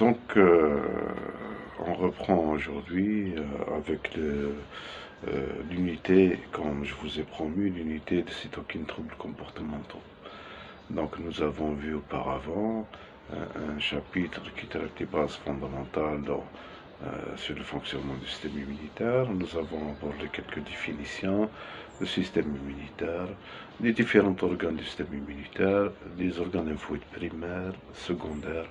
On reprend aujourd'hui avec l'unité, comme je vous ai promis, l'unité de cytokines troubles comportementaux. Donc, nous avons vu auparavant un chapitre qui traite des bases fondamentales sur le fonctionnement du système immunitaire. Nous avons abordé quelques définitions du système immunitaire, les différents organes du système immunitaire, les organes lymphoïdes primaires, secondaires,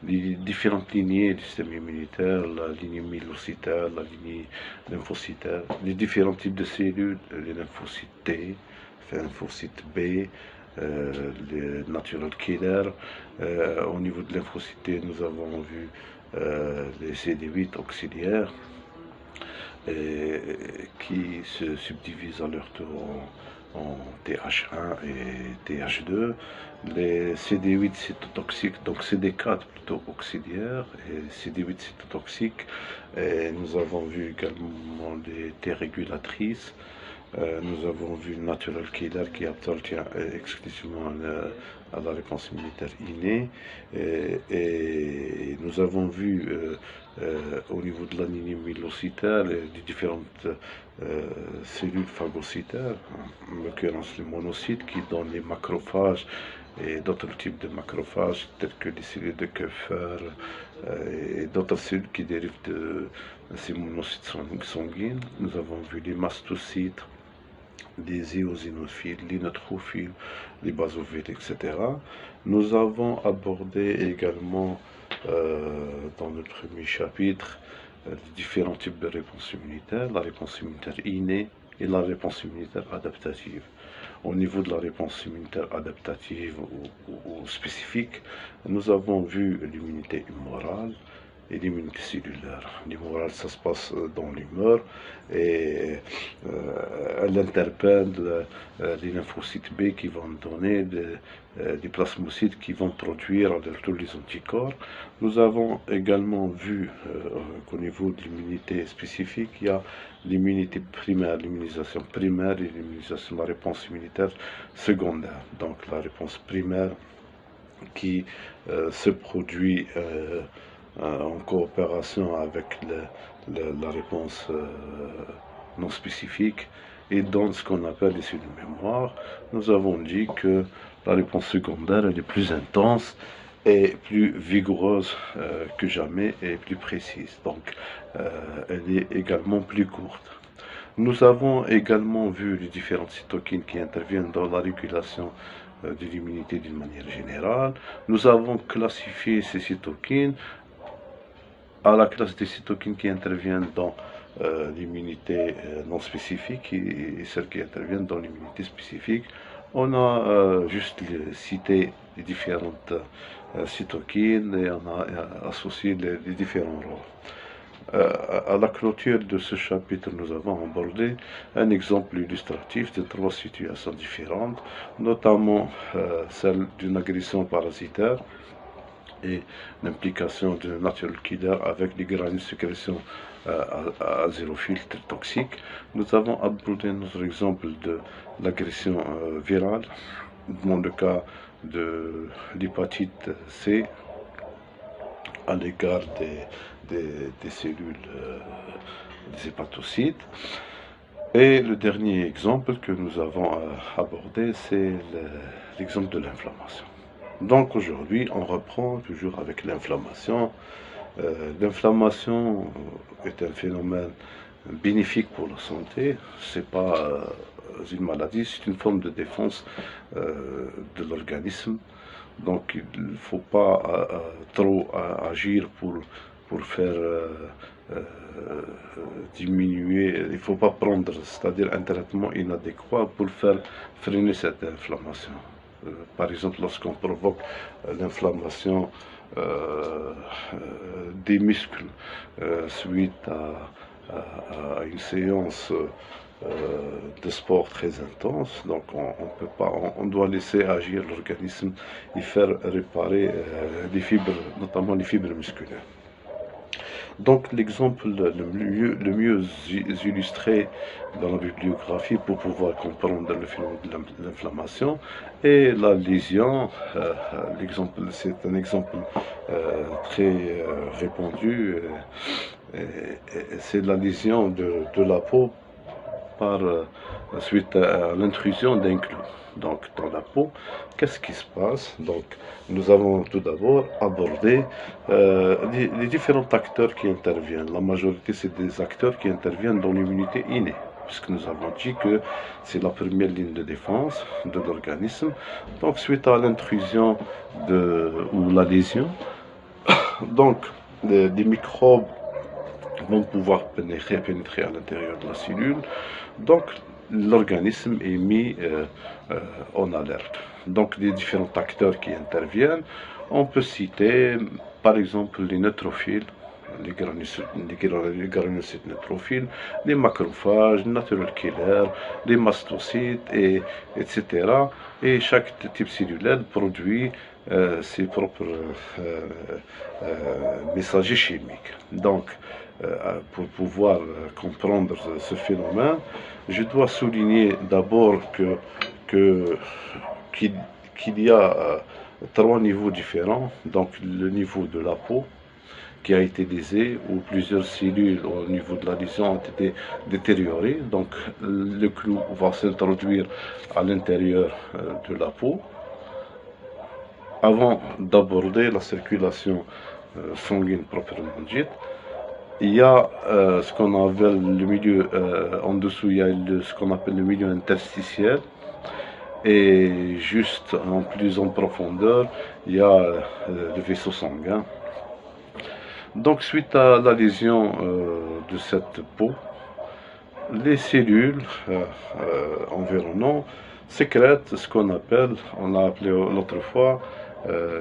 les différentes lignées du système immunitaire, la lignée myélocytaire, la lignée lymphocytaire, les différents types de cellules, les lymphocytes T, les lymphocytes B, les natural killers. Au niveau de lymphocytes T, nous avons vu les CD8 auxiliaires qui se subdivisent à leur tour en TH1 et TH2. Les CD8 cytotoxiques, donc CD4 plutôt auxiliaires et CD8 cytotoxiques. Et nous avons vu également les T régulatrices. Nous avons vu le natural killer qui appartient exclusivement à la réponse immunitaire innée. Et nous avons vu au niveau de la lignée myélocytaire les différentes cellules phagocytaires, en l'occurrence les monocytes qui donnent les macrophages et d'autres types de macrophages tels que les cellules de Kupffer et d'autres cellules qui dérivent de ces monocytes sanguines. Nous avons vu les mastocytes, les éosinophiles, les neutrophiles, les basophiles, etc. Nous avons abordé également dans le premier chapitre les différents types de réponses immunitaires, la réponse immunitaire innée et la réponse immunitaire adaptative. Au niveau de la réponse immunitaire adaptative ou spécifique, nous avons vu l'immunité humorale et l'immunité cellulaire. L'humorale, ça se passe dans l'humeur et elle interpelle les lymphocytes B qui vont donner des plasmocytes qui vont produire à leur tour les anticorps. Nous avons également vu qu'au niveau de l'immunité spécifique, il y a l'immunité primaire, l'immunisation primaire et l'immunisation, la réponse immunitaire secondaire. Donc la réponse primaire qui se produit en coopération avec la réponse non spécifique et dans ce qu'on appelle les cellules de mémoire. Nous avons dit que la réponse secondaire elle est plus intense et plus vigoureuse que jamais et plus précise. Donc elle est également plus courte. Nous avons également vu les différentes cytokines qui interviennent dans la régulation de l'immunité d'une manière générale. Nous avons classifié ces cytokines à la classe des cytokines qui interviennent dans l'immunité non spécifique et celles qui interviennent dans l'immunité spécifique. On a juste cité les différentes cytokines et on a associé les différents rôles. À la clôture de ce chapitre, nous avons abordé un exemple illustratif de 3 situations différentes, notamment celle d'une agression parasitaire et l'implication de natural killer avec les granules de sécrétion à zéro filtre toxique. Nous avons abordé notre exemple de l'agression virale dans le cas de l'hépatite C à l'égard des cellules des hépatocytes. Et le dernier exemple que nous avons abordé, c'est l'exemple de l'inflammation. Donc aujourd'hui, on reprend toujours avec l'inflammation. L'inflammation est un phénomène bénéfique pour la santé. C'est pas une maladie, c'est une forme de défense de l'organisme. Donc il ne faut pas trop agir pour faire diminuer, il ne faut pas prendre, c'est-à-dire un traitement inadéquat pour faire freiner cette inflammation. Par exemple, lorsqu'on provoque l'inflammation des muscles suite à une séance de sport très intense, donc on peut pas, on doit laisser agir l'organisme et faire réparer les fibres, notamment les fibres musculaires. Donc l'exemple le mieux illustré dans la bibliographie pour pouvoir comprendre le phénomène de l'inflammation est la lésion. L'exemple, c'est un exemple très répandu. C'est la lésion de la peau par suite à l'intrusion d'un clou. Donc dans la peau, qu'est-ce qui se passe? Donc nous avons tout d'abord abordé les différents acteurs qui interviennent. La majorité, c'est des acteurs qui interviennent dans l'immunité innée, puisque nous avons dit que c'est la première ligne de défense de l'organisme. Donc suite à l'intrusion ou la lésion, donc des microbes vont pouvoir pénétrer à l'intérieur de la cellule. Donc, l'organisme est mis en alerte. Donc, les différents acteurs qui interviennent, on peut citer par exemple les neutrophiles, les granulocytes neutrophiles, les macrophages, les natural killers, les mastocytes, etc. Et chaque type cellulaire produit ses propres messagers chimiques. Donc, pour pouvoir comprendre ce phénomène, je dois souligner d'abord qu'il y a trois niveaux différents. Donc le niveau de la peau qui a été lésé, où plusieurs cellules au niveau de la lésion ont été détériorées. Donc le clou va s'introduire à l'intérieur de la peau. Avant d'aborder la circulation sanguine proprement dite, il y a ce qu'on appelle le milieu, en dessous il y a ce qu'on appelle le milieu interstitiel, et juste en plus en profondeur, il y a le vaisseau sanguin. Donc suite à la lésion de cette peau, les cellules environnantes sécrètent ce qu'on appelle, on l'a appelé l'autre fois,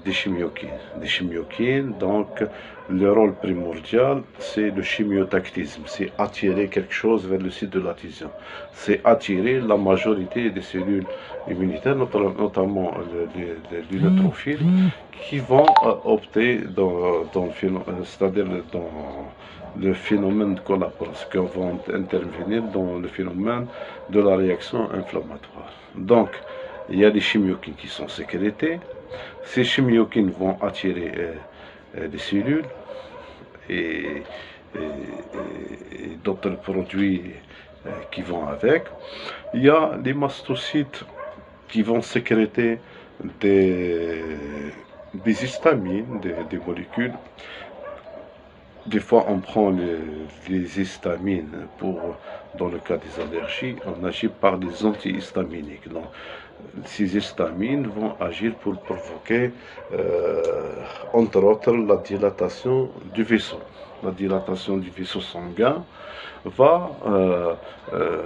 des chimiokines. Des chimiokines, donc le rôle primordial, c'est le chimiotactisme, c'est attirer quelque chose vers le site de l'adhésion. C'est attirer la majorité des cellules immunitaires, notamment les neutrophiles, qui vont opter dans le phénomène de collaboration, qui vont intervenir dans le phénomène de la réaction inflammatoire. Donc, il y a des chimiokines qui sont sécrétées. Ces chimiokines vont attirer des cellules et d'autres produits qui vont avec. Il y a les mastocytes qui vont sécréter des histamines, des molécules. Des fois, on prend les histamines dans le cas des allergies, on agit par des antihistaminiques. Donc, ces histamines vont agir pour provoquer, entre autres, la dilatation du vaisseau. La dilatation du vaisseau sanguin va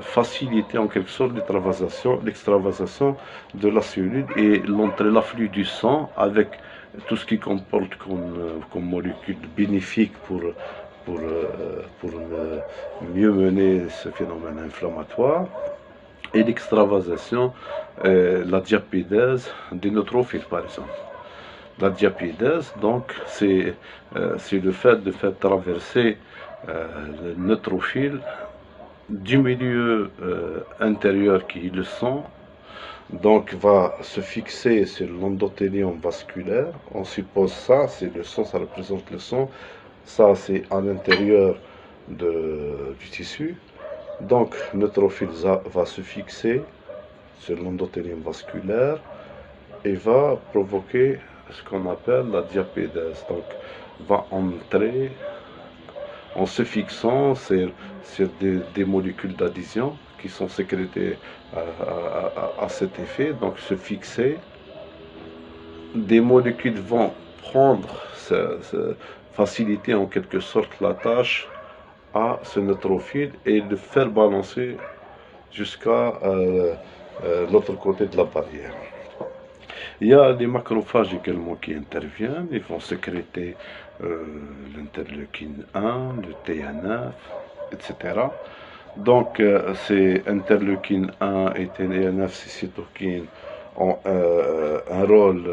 faciliter en quelque sorte l'extravasation de la cellule et l'afflux du sang avec tout ce qui comporte comme molécules bénéfiques pour mieux mener ce phénomène inflammatoire, et l'extravasation, la diapédèse des neutrophiles par exemple. La diapédèse, donc, c'est le fait de faire traverser le neutrophile du milieu intérieur qui est le sang, donc va se fixer sur l'endothélium vasculaire. On suppose ça, c'est le sang, ça représente le sang. Ça, c'est à l'intérieur du tissu. Donc, le neutrophile va se fixer sur l'endothélium vasculaire et va provoquer ce qu'on appelle la diapédèse. Donc, va entrer en se fixant sur des molécules d'adhésion qui sont sécrétées à cet effet, donc se fixer. Des molécules vont faciliter en quelque sorte la tâche à ce neutrophile et le faire balancer jusqu'à l'autre côté de la barrière. Il y a des macrophages également qui interviennent, ils vont sécréter l'interleukine 1, le TNF, etc. Donc, ces interleukine 1 et TNF, ces cytokines, ont un rôle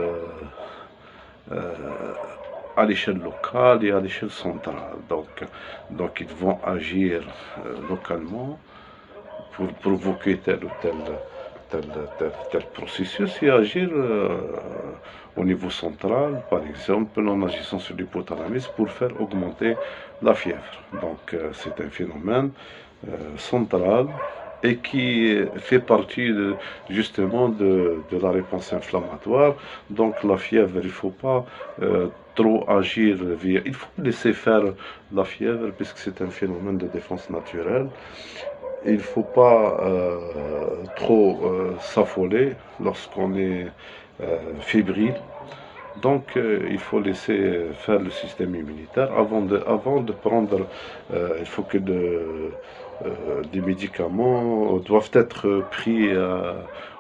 à l'échelle locale et à l'échelle centrale. Donc ils vont agir localement pour provoquer tel processus et agir au niveau central, par exemple, en agissant sur l'hypothalamus pour faire augmenter la fièvre. Donc c'est un phénomène central et qui fait partie justement de la réponse inflammatoire. Donc la fièvre, il ne faut pas trop agir via... Il faut laisser faire la fièvre puisque c'est un phénomène de défense naturelle. Il ne faut pas trop s'affoler lorsqu'on est fébrile. Donc il faut laisser faire le système immunitaire avant de prendre. Il faut que des médicaments doivent être pris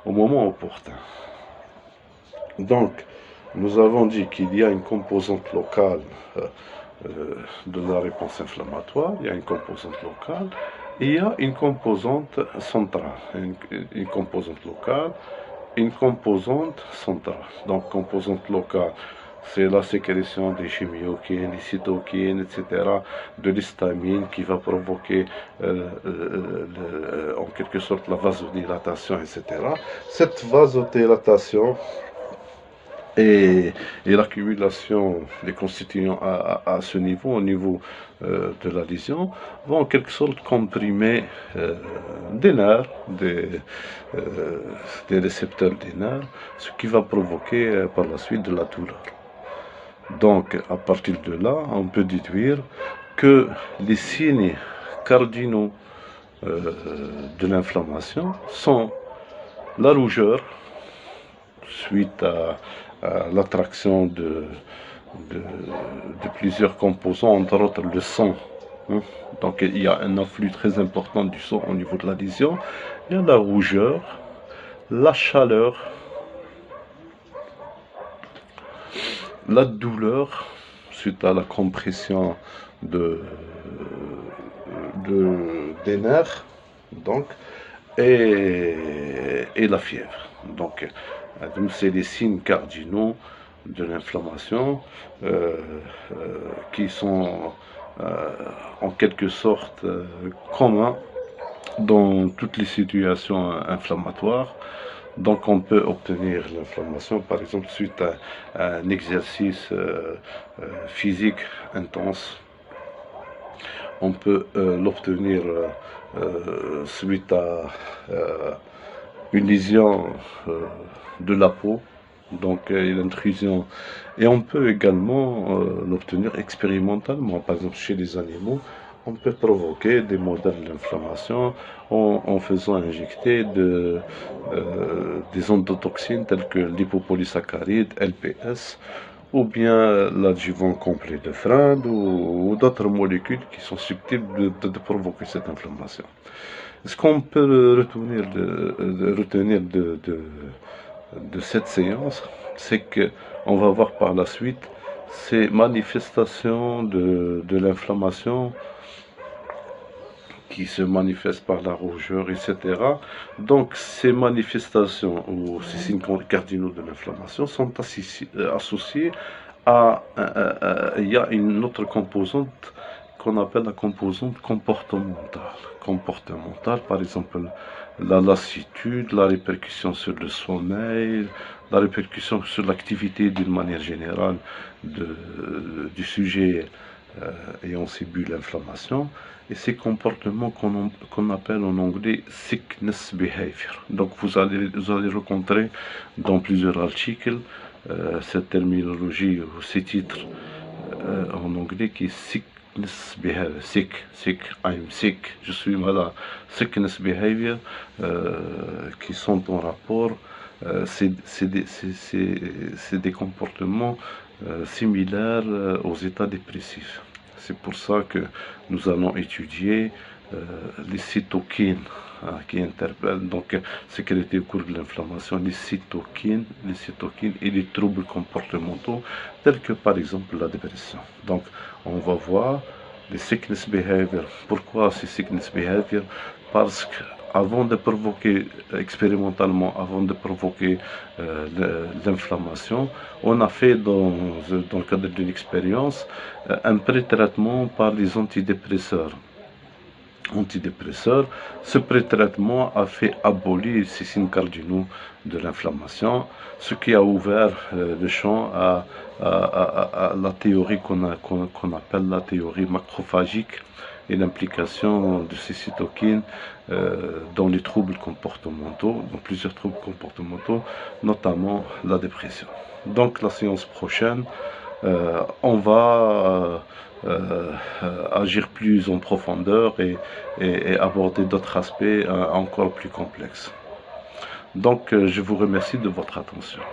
au moment opportun. Donc nous avons dit qu'il y a une composante locale de la réponse inflammatoire, il y a une composante locale, et il y a une composante centrale, une composante locale, une composante centrale. Donc composante locale, c'est la sécrétion des chimiokines, des cytokines, etc., de l'histamine qui va provoquer en quelque sorte la vasodilatation, etc. Cette vasodilatation et l'accumulation des constituants à ce niveau, au niveau de la lésion, vont en quelque sorte comprimer des nerfs, des récepteurs des nerfs, ce qui va provoquer par la suite de la douleur. Donc à partir de là, on peut déduire que les signes cardinaux de l'inflammation sont la rougeur, suite à l'attraction de plusieurs composants, entre autres le sang. Donc il y a un afflux très important du sang au niveau de la lésion. Il y a la rougeur, la chaleur, la douleur suite à la compression des nerfs, donc, et la fièvre. Donc c'est les signes cardinaux de l'inflammation qui sont en quelque sorte communs dans toutes les situations inflammatoires. Donc on peut obtenir l'inflammation, par exemple, suite à un exercice physique intense. On peut l'obtenir suite à une lésion de la peau, donc l'intrusion. Et on peut également l'obtenir expérimentalement, par exemple chez les animaux. On peut provoquer des modèles d'inflammation en faisant injecter des endotoxines telles que l'hypopolysaccharide, LPS, ou bien l'adjuvant complet de frein ou d'autres molécules qui sont susceptibles de provoquer cette inflammation. Ce qu'on peut retenir de cette séance, c'est qu'on va voir par la suite ces manifestations de l'inflammation qui se manifestent par la rougeur, etc. Donc ces manifestations ou ces signes cardinaux de l'inflammation sont associés à... il y a une autre composante qu'on appelle la composante comportementale. Comportementale, par exemple, la lassitude, la répercussion sur le sommeil, la répercussion sur l'activité d'une manière générale du sujet ayant subi l'inflammation, et ces comportements qu'on appelle en anglais sickness behavior. Donc vous allez rencontrer dans plusieurs articles cette terminologie ou ces titres en anglais qui est sickness behavior, sick, I'm sick, je suis malade, sickness behavior, qui sont en rapport, c'est des comportements similaires aux états dépressifs. C'est pour ça que nous allons étudier les cytokines qui interpellent, donc sécrétées au cours de l'inflammation, les cytokines et les troubles comportementaux, tels que par exemple la dépression. Donc on va voir les sickness behavior. Pourquoi ces sickness behavior? Parce avant de provoquer, expérimentalement, avant de provoquer l'inflammation, on a fait dans le cadre d'une expérience un pré-traitement par les antidépresseurs. Ce pré-traitement a fait abolir ces signes cardinaux de l'inflammation, ce qui a ouvert le champ à la théorie qu'on appelle la théorie macrophagique et l'implication de ces cytokines dans les troubles comportementaux, dans plusieurs troubles comportementaux, notamment la dépression. Donc la séance prochaine, on va agir plus en profondeur et aborder d'autres aspects encore plus complexes. Donc je vous remercie de votre attention.